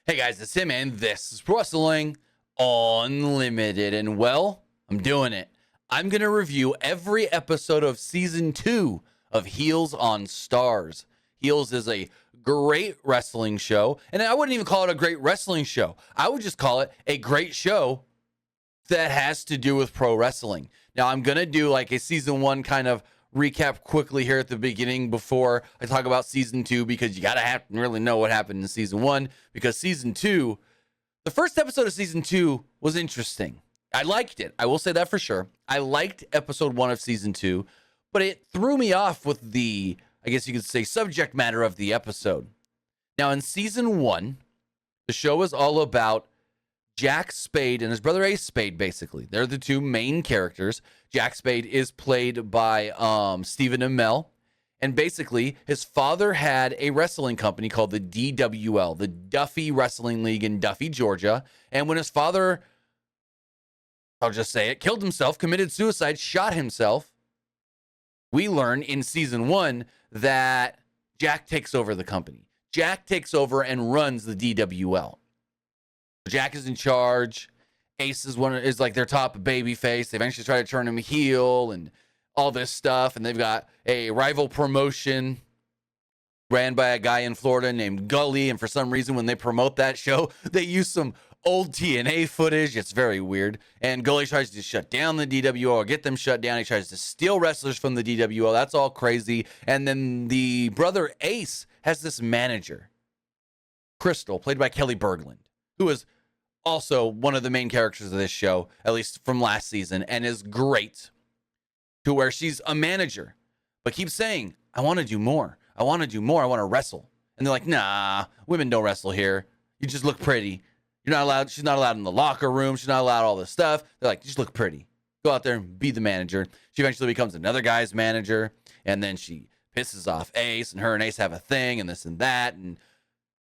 Hey guys, it's Tim, and this is Wrestling Unlimited. And well, I'm doing it. I'm going to review every episode of season 2 of Heels on Stars. Heels is a great wrestling show, and I wouldn't even call it a great wrestling show. I would just call it a great show that has to do with pro wrestling. Now, I'm going to do like a season 1 kind of recap quickly here at the beginning before I talk about season 2, because you gotta have to really know what happened in season 1, because season 2, the first episode of season 2 was interesting. I liked it. I will say that for sure. I liked episode 1 of season 2, but it threw me off with the, I guess you could say, subject matter of the episode. Now, in season 1, the show is all about Jack Spade and his brother Ace Spade, basically. They're the two main characters. Jack Spade is played by Stephen Amell. And basically, his father had a wrestling company called the DWL, the Duffy Wrestling League in Duffy, Georgia. And when his father, I'll just say it, killed himself, committed suicide, shot himself, we learn in season 1 that Jack takes over the company. Jack takes over and runs the DWL. Jack is in charge. Ace is like their top baby face. They eventually try to turn him heel and all this stuff. And they've got a rival promotion ran by a guy in Florida named Gully. And for some reason, when they promote that show, they use some old TNA footage. It's very weird. And Gully tries to shut down the DWL or get them shut down. He tries to steal wrestlers from the DWL. That's all crazy. And then the brother Ace has this manager, Crystal, played by Kelly Berglund, who is also one of the main characters of this show, at least from last season, and is great, to where she's a manager, but keeps saying, I want to do more. I want to do more. I want to wrestle. And they're like, nah, women don't wrestle here. You just look pretty. You're not allowed. She's not allowed in the locker room. She's not allowed all this stuff. They're like, just look pretty. Go out there and be the manager. She eventually becomes another guy's manager, and then she pisses off Ace, and her and Ace have a thing, and this and that, and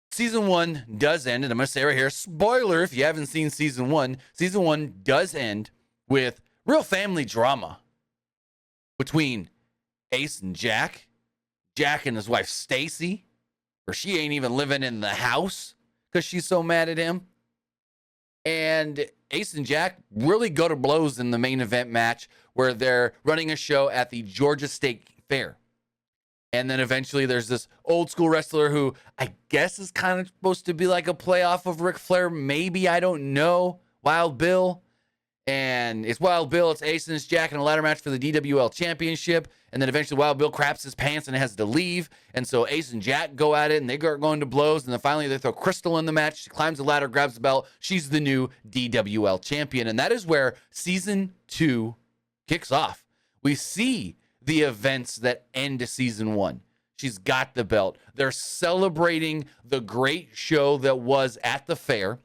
season 1 does end, and I'm going to say right here, spoiler if you haven't seen season 1, season 1 does end with real family drama between Ace and Jack and his wife Stacy, where she ain't even living in the house because she's so mad at him. And Ace and Jack really go to blows in the main event match where they're running a show at the Georgia State Fair. And then eventually there's this old school wrestler who I guess is kind of supposed to be like a playoff of Ric Flair. Maybe, I don't know. Wild Bill. And it's Wild Bill, it's Ace and it's Jack in a ladder match for the DWL championship. And then eventually Wild Bill craps his pants and has to leave. And so Ace and Jack go at it and they start going to blows. And then finally they throw Crystal in the match. She climbs the ladder, grabs the belt. She's the new DWL champion. And that is where season 2 kicks off. We see the events that end season 1. She's got the belt. They're celebrating the great show that was at the fair.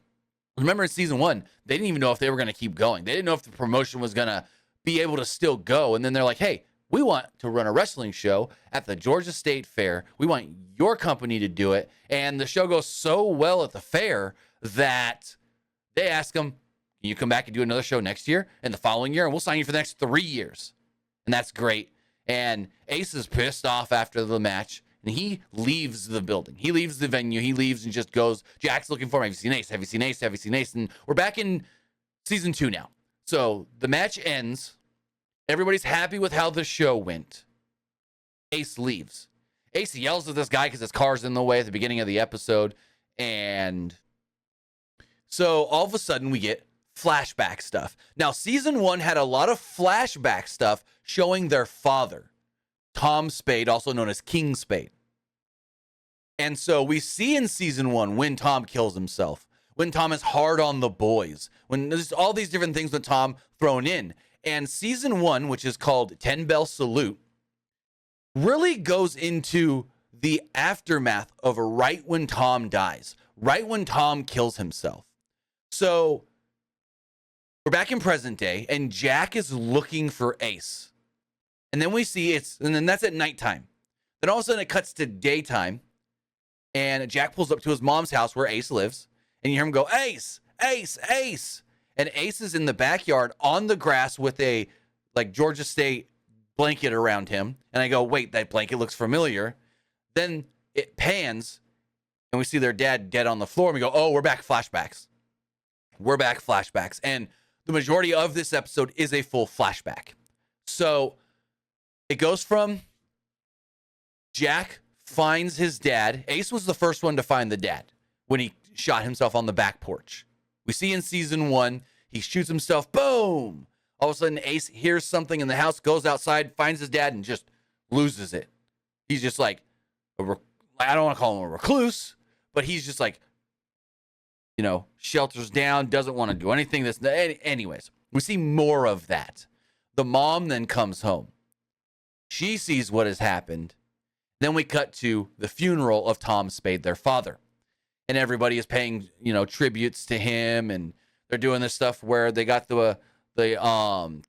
Remember in season 1, they didn't even know if they were going to keep going. They didn't know if the promotion was going to be able to still go. And then they're like, hey, we want to run a wrestling show at the Georgia State Fair. We want your company to do it. And the show goes so well at the fair that they ask them, can you come back and do another show next year and the following year? And we'll sign you for the next 3 years. And that's great. And Ace is pissed off after the match, and he leaves the building. He leaves the venue. He leaves and just goes, Jack's looking for him. Have you seen Ace? Have you seen Ace? Have you seen Ace? And we're back in season 2 now. So the match ends. Everybody's happy with how the show went. Ace leaves. Ace yells at this guy because his car's in the way at the beginning of the episode. And so all of a sudden we get flashback stuff. Now, season 1 had a lot of flashback stuff showing their father, Tom Spade, also known as King Spade. And so we see in season 1 when Tom kills himself, when Tom is hard on the boys, when there's all these different things with Tom thrown in. And season 1, which is called 10 Bell Salute, really goes into the aftermath of right when Tom dies, right when Tom kills himself. So we're back in present day, and Jack is looking for Ace. And then we see and then that's at nighttime. Then all of a sudden it cuts to daytime, and Jack pulls up to his mom's house where Ace lives, and you hear him go, Ace, Ace, Ace. And Ace is in the backyard on the grass with a like Georgia State blanket around him. And I go, wait, that blanket looks familiar. Then it pans, and we see their dad dead on the floor, and we go, oh, we're back flashbacks. We're back flashbacks. And the majority of this episode is a full flashback. So it goes from Jack finds his dad. Ace was the first one to find the dad when he shot himself on the back porch. We see in season 1, he shoots himself, boom. All of a sudden, Ace hears something in the house, goes outside, finds his dad, and just loses it. He's just like, I don't want to call him a recluse, but he's just like, shelters down, doesn't want to do anything. Anyways, we see more of that. The mom then comes home. She sees what has happened. Then we cut to the funeral of Tom Spade, their father. And everybody is paying, tributes to him. And they're doing this stuff where they got the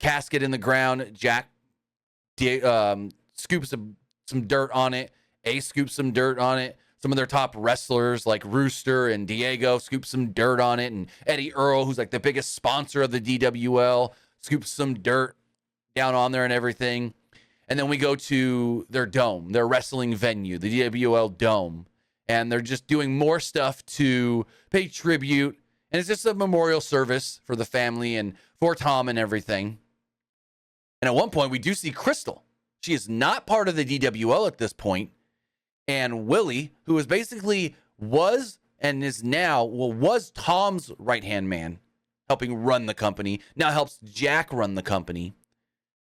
casket in the ground. Jack scoops some dirt on it. Ace scoops some dirt on it. Some of their top wrestlers like Rooster and Diego scoop some dirt on it. And Eddie Earl, who's like the biggest sponsor of the DWL, scoops some dirt down on there and everything. And then we go to their dome, their wrestling venue, the DWL Dome. And they're just doing more stuff to pay tribute. And it's just a memorial service for the family and for Tom and everything. And at one point, we do see Crystal. She is not part of the DWL at this point. And Willie, who is basically was Tom's right-hand man, helping run the company, now helps Jack run the company.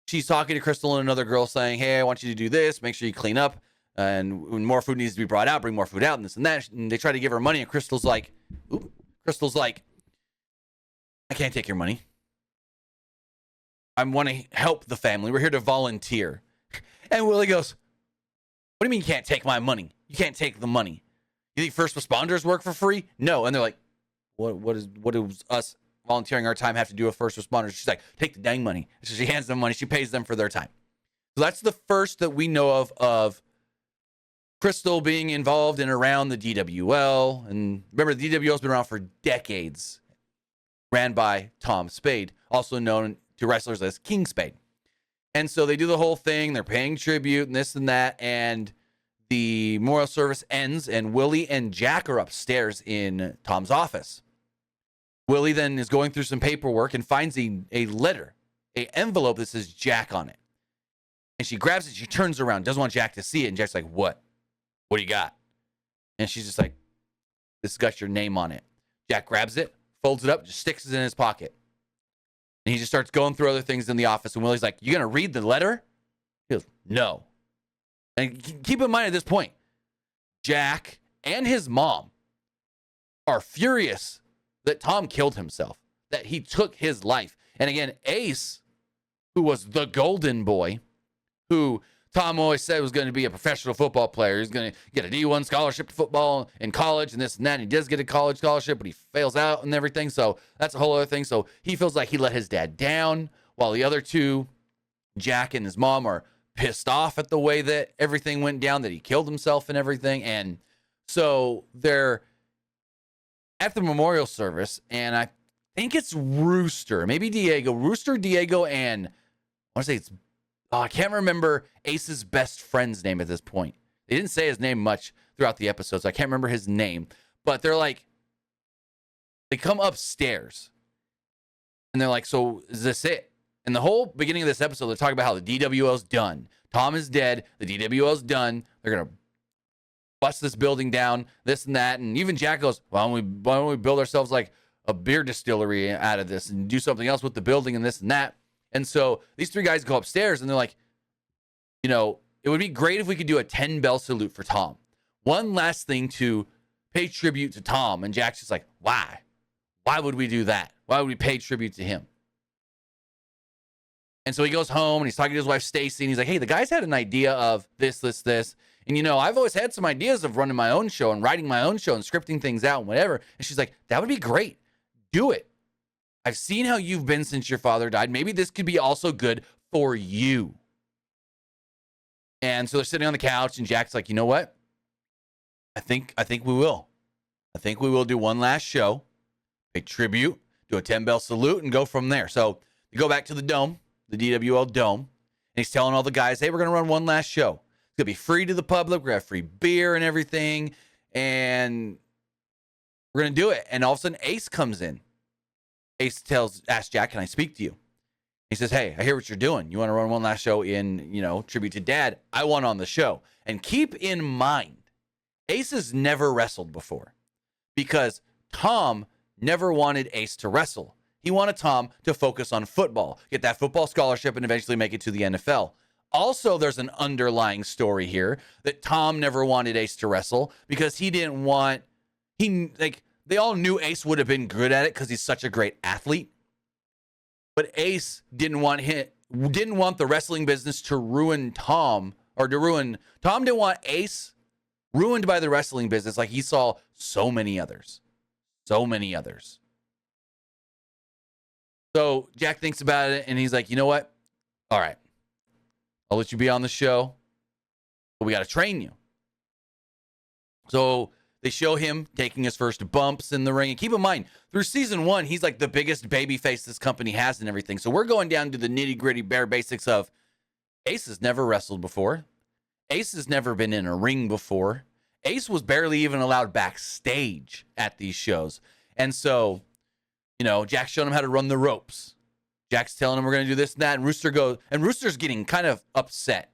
She's talking to Crystal and another girl saying, hey, I want you to do this. Make sure you clean up. And when more food needs to be brought out, bring more food out and this and that. And they try to give her money. And Crystal's like, I can't take your money. I want to help the family. We're here to volunteer. And Willie goes, what do you mean you can't take my money? You can't take the money. You think first responders work for free? No. And they're like, what does us volunteering our time have to do with first responders? She's like, take the dang money. So she hands them money. She pays them for their time. So that's the first that we know of Crystal being involved in around the DWL. And remember, the DWL's been around for decades. Ran by Tom Spade, also known to wrestlers as King Spade. And so they do the whole thing. They're paying tribute and this and that. And the memorial service ends. And Willie and Jack are upstairs in Tom's office. Willie then is going through some paperwork and finds a letter, an envelope that says Jack on it. And she grabs it. She turns around, doesn't want Jack to see it. And Jack's like, what? What do you got? And she's just like, this has got your name on it. Jack grabs it, folds it up, just sticks it in his pocket. And he just starts going through other things in the office. And Willie's like, you going to read the letter? He goes, no. And keep in mind at this point, Jack and his mom are furious that Tom killed himself, that he took his life. And again, Ace, who was the golden boy, who Tom always said was going to be a professional football player. He's going to get a D1 scholarship to football in college and this and that. And he does get a college scholarship, but he fails out and everything. So that's a whole other thing. So he feels like he let his dad down, while the other two, Jack and his mom, are pissed off at the way that everything went down, that he killed himself and everything. And so they're at the memorial service, and I think it's Rooster, maybe Diego, and I want to say I can't remember Ace's best friend's name at this point. They didn't say his name much throughout the episode, so I can't remember his name. But they're like, they come upstairs, and they're like, so is this it? And the whole beginning of this episode, they're talking about how the DWL's done. Tom is dead. The DWL's done. They're going to bust this building down, this and that. And even Jack goes, why don't we build ourselves like a beer distillery out of this and do something else with the building and this and that. And so these three guys go upstairs and they're like, it would be great if we could do a 10-bell salute for Tom. One last thing to pay tribute to Tom. And Jack's just like, why? Why would we do that? Why would we pay tribute to him? And so he goes home and he's talking to his wife, Stacy, and he's like, hey, the guys had an idea of this. And, I've always had some ideas of running my own show and writing my own show and scripting things out and whatever. And she's like, that would be great. Do it. I've seen how you've been since your father died. Maybe this could be also good for you. And so they're sitting on the couch and Jack's like, you know what? I think we will. I think we will do one last show, pay tribute, do a 10-bell salute, and go from there. So you go back to the dome, the DWL Dome, and he's telling all the guys, hey, we're going to run one last show. It's going to be free to the public. We're going to have free beer and everything. and we're going to do it. And all of a sudden, Ace comes in. Ace asks Jack, can I speak to you? He says, hey, I hear what you're doing. You want to run one last show in, tribute to Dad? I want on the show. And keep in mind, Ace has never wrestled before because Tom never wanted Ace to wrestle. He wanted Tom to focus on football, get that football scholarship, and eventually make it to the NFL. Also, there's an underlying story here that Tom never wanted Ace to wrestle because he didn't want, they all knew Ace would have been good at it because he's such a great athlete. But Ace didn't want the wrestling business to ruin Tom, Tom didn't want Ace ruined by the wrestling business like he saw so many others. So many others. So Jack thinks about it and he's like, you know what? All right. I'll let you be on the show, but we got to train you. So they show him taking his first bumps in the ring. And keep in mind, through season 1, he's like the biggest babyface this company has and everything. So we're going down to the nitty-gritty bare basics of Ace has never wrestled before. Ace has never been in a ring before. Ace was barely even allowed backstage at these shows. And so, Jack's showing him how to run the ropes. Jack's telling him we're going to do this and that. And Rooster's getting kind of upset.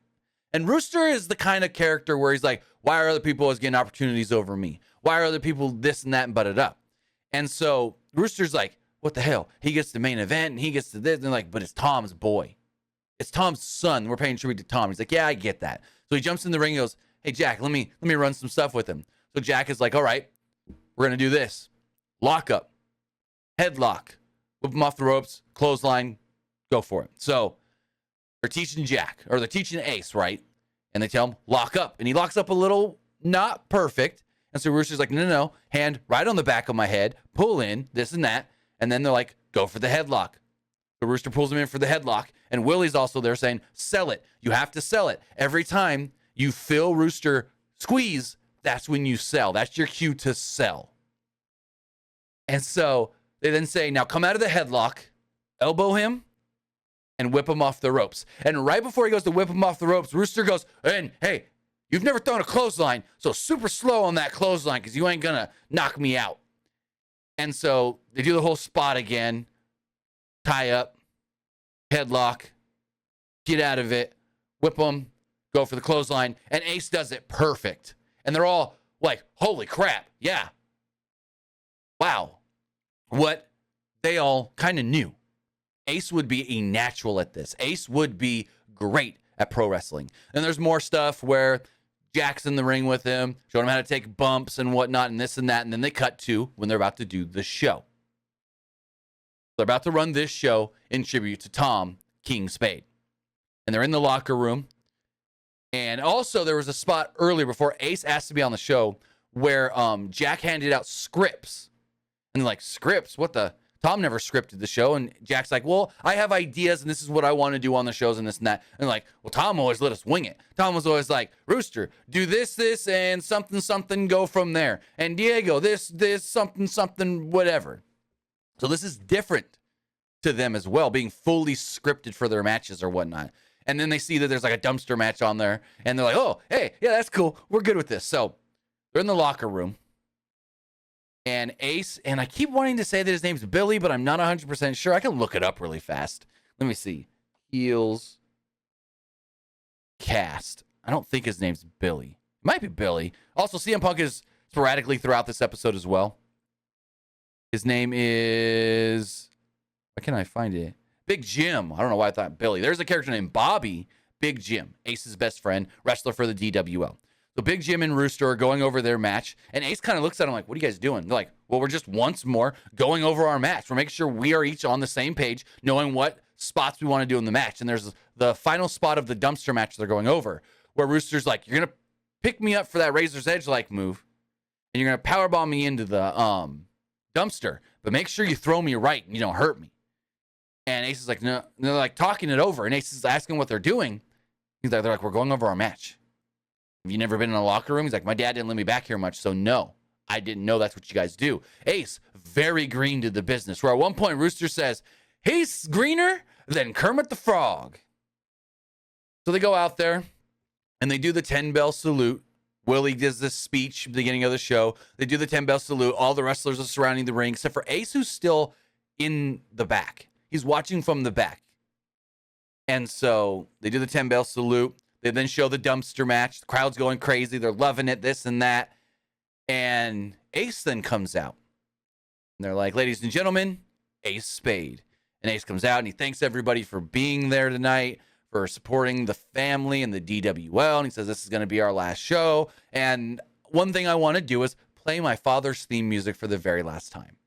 And Rooster is the kind of character where he's like, why are other people always getting opportunities over me? Why are other people this and that and butted up? And so Rooster's like, what the hell? He gets the main event and he gets to this. And they're like, but it's Tom's boy. It's Tom's son. We're paying tribute to Tom. He's like, yeah, I get that. So he jumps in the ring and goes, hey, Jack, let me run some stuff with him. So Jack is like, all right, we're going to do this. Lock up, headlock, whip him off the ropes, clothesline, go for it. So they're teaching they're teaching Ace, right? And they tell him, lock up. And he locks up a little, not perfect. And so Rooster's like, no, hand right on the back of my head, pull in, this and that. And then they're like, go for the headlock. So Rooster pulls him in for the headlock. And Willie's also there saying, sell it. You have to sell it. Every time you feel Rooster squeeze, that's when you sell. That's your cue to sell. And so they then say, now come out of the headlock, elbow him, and whip him off the ropes. And right before he goes to whip him off the ropes, Rooster goes, and hey, you've never thrown a clothesline, so super slow on that clothesline because you ain't going to knock me out. And so they do the whole spot again, tie up, headlock, get out of it, whip him, go for the clothesline, and Ace does it perfect. And they're all like, holy crap, yeah. Wow. What they all kind of knew. Ace would be a natural at this. Ace would be great at pro wrestling. And there's more stuff where Jack's in the ring with him, showing him how to take bumps and whatnot and this and that. And then they cut to when they're about to do the show. They're about to run this show in tribute to Tom King Spade. And they're in the locker room. And also there was a spot earlier before Ace asked to be on the show where Jack handed out scripts. And they're like, scripts? What the? Tom never scripted the show. And Jack's like, well, I have ideas and this is what I want to do on the shows and this and that. And like, well, Tom always let us wing it. Tom was always like, Rooster, do this, and something, go from there. And Diego, this, something, whatever. So this is different to them as well, being fully scripted for their matches or whatnot. And then they see that there's like a dumpster match on there. And they're like, oh, hey, yeah, that's cool. We're good with this. So they're in the locker room. And Ace, and I keep wanting to say that his name's Billy, but I'm not 100% sure. I can look it up really fast. Let me see. Heels cast. I don't think his name's Billy. It might be Billy. Also, CM Punk is sporadically throughout this episode as well. His name is... Why can't I find it? Big Jim. I don't know why I thought Billy. There's a character named Bobby. Big Jim. Ace's best friend. Wrestler for the DWL. So Big Jim and Rooster are going over their match, and Ace kind of looks at him like, what are you guys doing? They're like, well, we're just once more going over our match. We're making sure we are each on the same page, knowing what spots we want to do in the match. And there's the final spot of the dumpster match they're going over, where Rooster's like, you're going to pick me up for that Razor's Edge-like move, and you're going to powerbomb me into the dumpster, but make sure you throw me right and you don't hurt me. And Ace is like, no. And they're like talking it over, and Ace is asking what they're doing. They're like, we're going over our match. Have you never been in a locker room? He's like, my dad didn't let me back here much, so no. I didn't know that's what you guys do. Ace, very green to the business, where at one point Rooster says, he's greener than Kermit the Frog. So they go out there, and they do the 10-bell salute Willie does this speech at the beginning of the show. They do the 10 bell salute. All the wrestlers are surrounding the ring, except for Ace, who's still in the back. He's watching from the back. And so they do the 10 bell salute. They then show the dumpster match. The crowd's going crazy. They're loving it, this and that. And Ace then comes out. And they're like, ladies and gentlemen, Ace Spade. And Ace comes out and he thanks everybody for being there tonight, for supporting the family and the DWL. And he says, this is going to be our last show. And one thing I want to do is play my father's theme music for the very last time.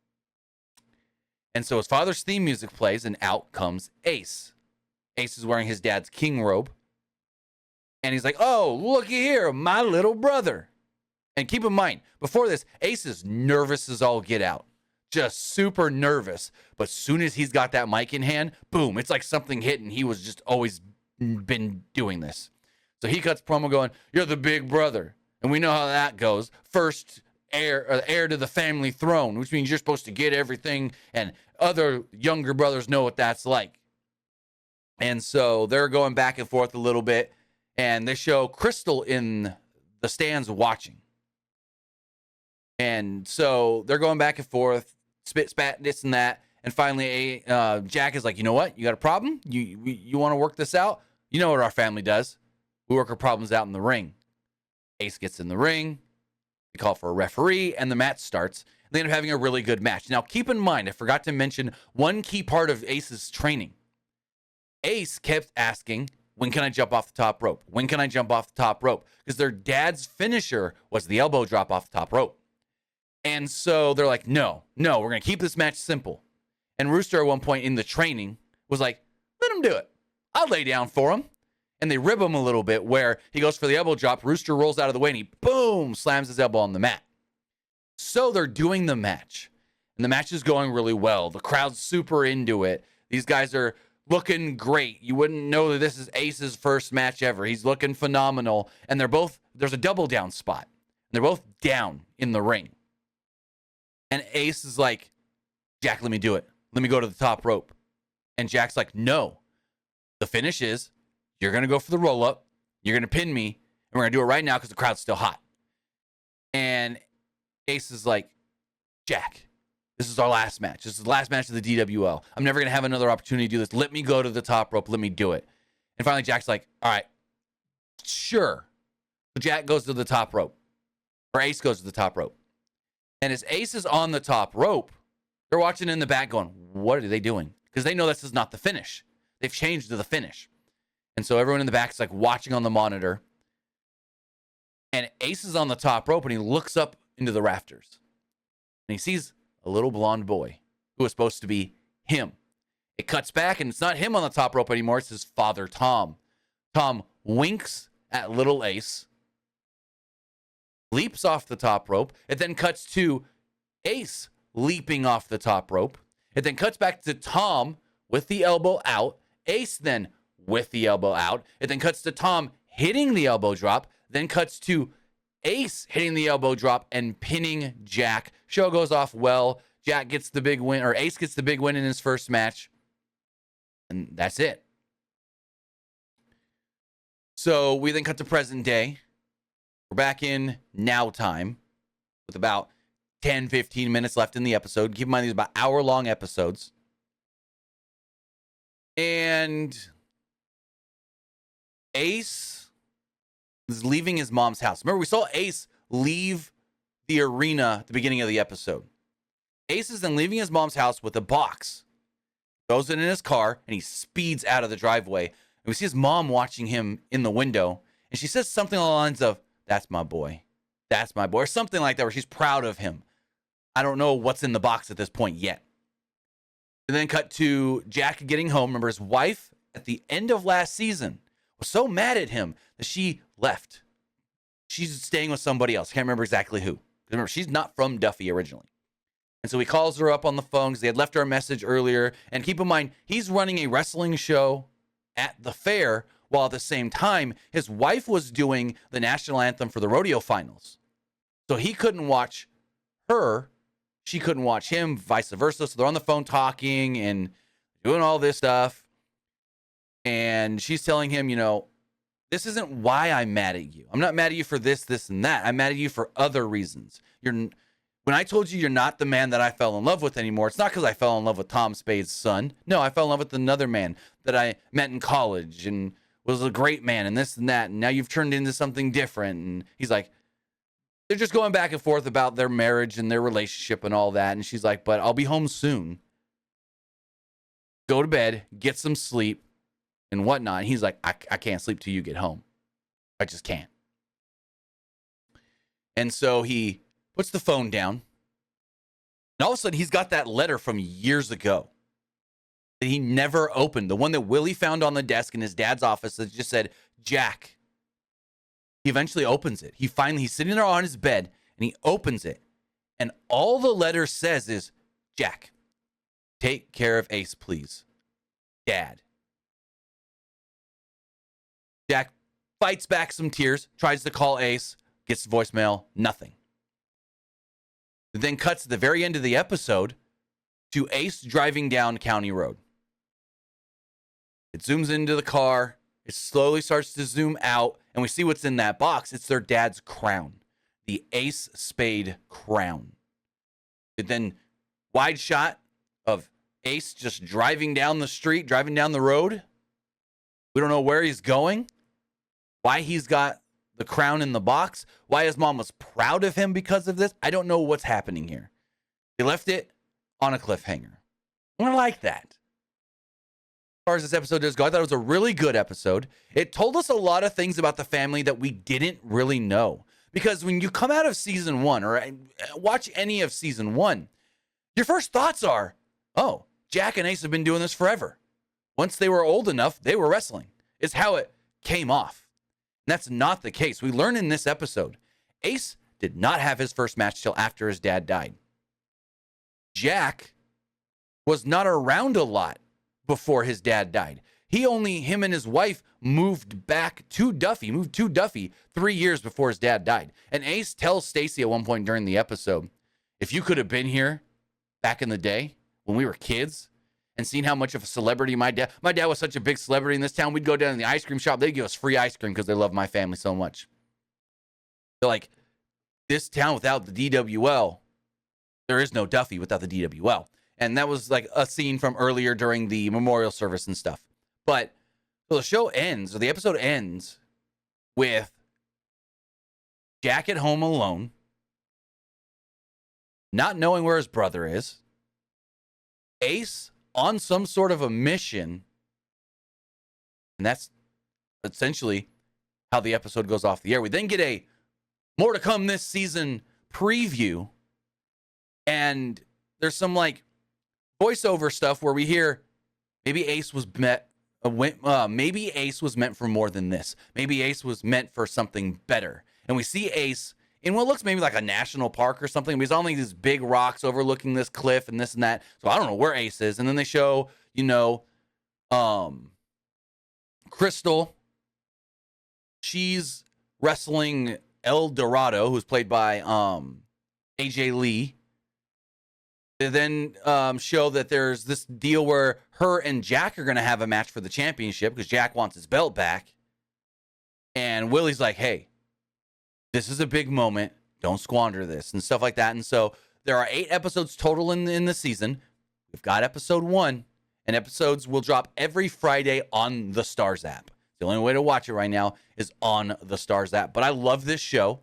And so his father's theme music plays, and out comes Ace. Ace is wearing his dad's king robe. And he's like, oh, looky here, my little brother. And keep in mind, before this, Ace is nervous as all get out. Just super nervous. But soon as he's got that mic in hand, boom, it's like something hit, and he was just always been doing this. So he cuts promo going, you're the big brother. And we know how that goes. First heir to the family throne, which means you're supposed to get everything, and other younger brothers know what that's like. And so they're going back and forth a little bit, and they show Crystal in the stands watching. And so they're going back and forth, spit, spat, this and that. And finally, Jack is like, you know what? You got a problem? You want to work this out? You know what our family does. We work our problems out in the ring. Ace gets in the ring. They call for a referee, and the match starts. They end up having a really good match. Now, keep in mind, I forgot to mention one key part of Ace's training. Ace kept asking, when can I jump off the top rope? When can I jump off the top rope? Because their dad's finisher was the elbow drop off the top rope. And so they're like, no, we're going to keep this match simple. And Rooster at one point in the training was like, let him do it. I'll lay down for him. And they rib him a little bit where he goes for the elbow drop. Rooster rolls out of the way and he, boom, slams his elbow on the mat. So they're doing the match. And the match is going really well. The crowd's super into it. These guys are looking great. You wouldn't know that this is Ace's first match ever. He's looking phenomenal. And there's a double down spot. They're both down in the ring. And Ace is like, Jack, let me do it. Let me go to the top rope. And Jack's like, no. The finish is, you're going to go for the roll-up. You're going to pin me. And we're going to do it right now because the crowd's still hot. And Ace is like, Jack, this is our last match. This is the last match of the DWL. I'm never going to have another opportunity to do this. Let me go to the top rope. Let me do it. And finally, Jack's like, all right, sure. So Jack goes to the top rope. Or Ace goes to the top rope. And as Ace is on the top rope, they're watching in the back going, what are they doing? Because they know this is not the finish. They've changed to the finish. And so everyone in the back is like watching on the monitor. And Ace is on the top rope and he looks up into the rafters. And he sees a little blonde boy who is supposed to be him. It cuts back and it's not him on the top rope anymore. It's his father, Tom. Tom winks at little Ace, leaps off the top rope. It then cuts to Ace leaping off the top rope. It then cuts back to Tom with the elbow out. Ace then with the elbow out. It then cuts to Tom hitting the elbow drop. Then cuts to Ace hitting the elbow drop and pinning Jack. Show goes off well. Jack gets the big win, or Ace gets the big win in his first match. And that's it. So we then cut to present day. We're back in now time with about 10, 15 minutes left in the episode. Keep in mind, these are about hour-long episodes. And Ace is leaving his mom's house. Remember, we saw Ace leave the arena at the beginning of the episode. Ace is then leaving his mom's house with a box. Goes in his car, and he speeds out of the driveway. And we see his mom watching him in the window. And she says something along the lines of, that's my boy. That's my boy. Or something like that, where she's proud of him. I don't know what's in the box at this point yet. And then cut to Jack getting home. Remember, his wife, at the end of last season, was so mad at him that she left. She's staying with somebody else. Can't remember exactly who. Remember, she's not from Duffy originally. And so he calls her up on the phone because they had left her a message earlier. And keep in mind, he's running a wrestling show at the fair, while at the same time, his wife was doing the national anthem for the rodeo finals. So he couldn't watch her. She couldn't watch him, vice versa. So they're on the phone talking and doing all this stuff. And she's telling him, this isn't why I'm mad at you. I'm not mad at you for this, this, and that. I'm mad at you for other reasons. When I told you you're not the man that I fell in love with anymore, it's not because I fell in love with Tom Spade's son. No, I fell in love with another man that I met in college and was a great man and this and that. And now you've turned into something different. And he's like, they're just going back and forth about their marriage and their relationship and all that. And she's like, but I'll be home soon. Go to bed, get some sleep and whatnot. And he's like, I can't sleep till you get home. I just can't. And so he puts the phone down. And all of a sudden, he's got that letter from years ago that he never opened. The one that Willie found on the desk in his dad's office that just said, Jack. He eventually opens it. He's sitting there on his bed, and he opens it. And all the letter says is, Jack, take care of Ace, please. Dad. Jack fights back some tears, tries to call Ace, gets the voicemail, nothing. It then cuts at the very end of the episode to Ace driving down County Road. It zooms into the car. It slowly starts to zoom out, and we see what's in that box. It's their dad's crown, the Ace Spade crown. It then wide shot of Ace just driving down the street, driving down the road. We don't know where he's going, why he's got the crown in the box, why his mom was proud of him because of this. I don't know what's happening here. They left it on a cliffhanger. I like that. As far as this episode does go, I thought it was a really good episode. It told us a lot of things about the family that we didn't really know. Because when you come out of season 1 or watch any of season 1, your first thoughts are, oh, Jack and Ace have been doing this forever. Once they were old enough, they were wrestling. It's how it came off. And that's not the case. We learn in this episode, Ace did not have his first match till after his dad died. Jack was not around a lot before his dad died. Him and his wife moved to Duffy 3 years before his dad died. And Ace tells Stacy at one point during the episode, if you could have been here back in the day when we were kids and seen how much of a celebrity my dad was such a big celebrity in this town, we'd go down to the ice cream shop. They'd give us free ice cream because they love my family so much. They're like, this town without the DWL, there is no Duffy without the DWL. And that was like a scene from earlier during the memorial service and stuff. But so the episode ends with Jack at home alone, not knowing where his brother is, Ace on some sort of a mission, and that's essentially how the episode goes off the air. We then get a more to come this season preview, and there's some like voiceover stuff where we hear maybe Ace was meant for more than this. Maybe Ace was meant for something better. And we see Ace in what looks maybe like a national park or something. He's on like these big rocks overlooking this cliff and this and that. So I don't know where Ace is. And then they show, Crystal. She's wrestling El Dorado, who's played by AJ Lee. They then show that there's this deal where her and Jack are going to have a match for the championship because Jack wants his belt back. And Willie's like, hey, this is a big moment. Don't squander this and stuff like that. And so there are 8 episodes total in the season. We've got episode 1, and episodes will drop every Friday on the Stars app. The only way to watch it right now is on the Stars app. But I love this show.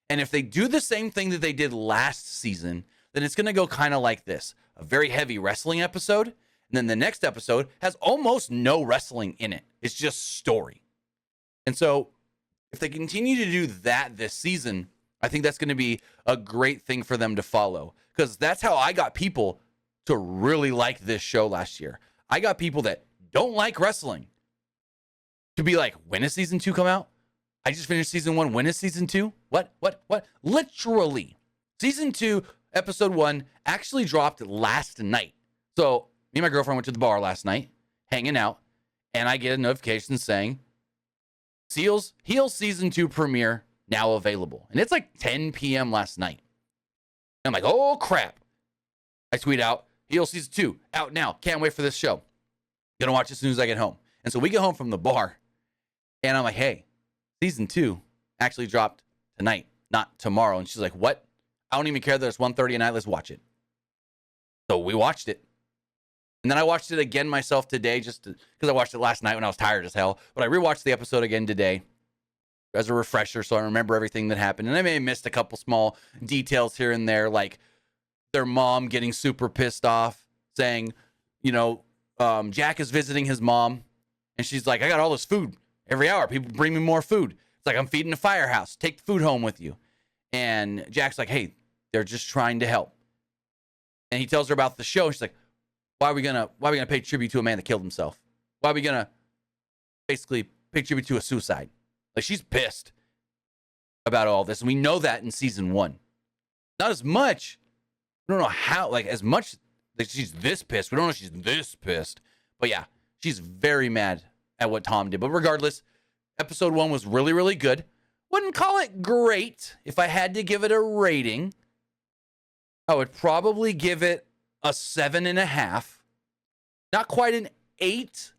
And if they do the same thing that they did last season, then it's going to go kind of like this. A very heavy wrestling episode. And then the next episode has almost no wrestling in it. It's just story. And so if they continue to do that this season, I think that's going to be a great thing for them to follow. Because that's how I got people to really like this show last year. I got people that don't like wrestling to be like, when does season 2 come out? I just finished season 1. When is season 2? What? Literally. Season 2, episode 1 actually dropped last night. So me and my girlfriend went to the bar last night, hanging out, and I get a notification saying, Heels season 2 premiere now available. And it's like 10 p.m. last night. And I'm like, oh crap. I tweet out, Heels season 2 out now. Can't wait for this show. Gonna watch it as soon as I get home. And so we get home from the bar, and I'm like, hey, Season 2 actually dropped tonight, not tomorrow. And she's like, what? I don't even care that it's 1:30 at night. Let's watch it. So we watched it. And then I watched it again myself today just because I watched it last night when I was tired as hell. But I rewatched the episode again today as a refresher so I remember everything that happened. And I may have missed a couple small details here and there, like their mom getting super pissed off, saying, Jack is visiting his mom. And she's like, I got all this food every hour. People bring me more food. It's like, I'm feeding a firehouse. Take the food home with you. And Jack's like, hey, they're just trying to help. And he tells her about the show. And she's like, why are we gonna pay tribute to a man that killed himself? Why are we gonna basically pay tribute to a suicide? Like, she's pissed about all this. And we know that in season 1. Not as much. We don't know how, as much like she's this pissed. We don't know if she's this pissed. But yeah, she's very mad at what Tom did. But regardless, episode 1 was really, really good. Wouldn't call it great. If I had to give it a rating, I would probably give it a 7.5. Not quite an 8,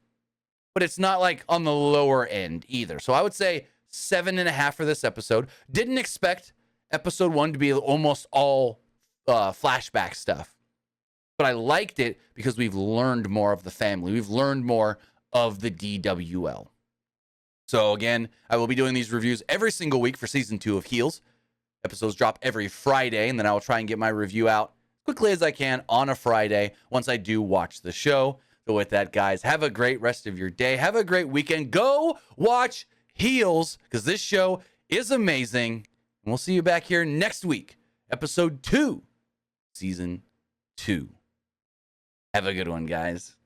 but it's not like on the lower end either. So I would say 7.5 for this episode. Didn't expect episode 1 to be almost all flashback stuff. But I liked it because we've learned more of the family. We've learned more of the DWL. So again, I will be doing these reviews every single week for season 2 of Heels. Episodes drop every Friday, and then I will try and get my review out as quickly as I can on a Friday once I do watch the show. So with that, guys, have a great rest of your day. Have a great weekend. Go watch Heels because this show is amazing. And we'll see you back here next week. Episode 2, season 2. Have a good one, guys.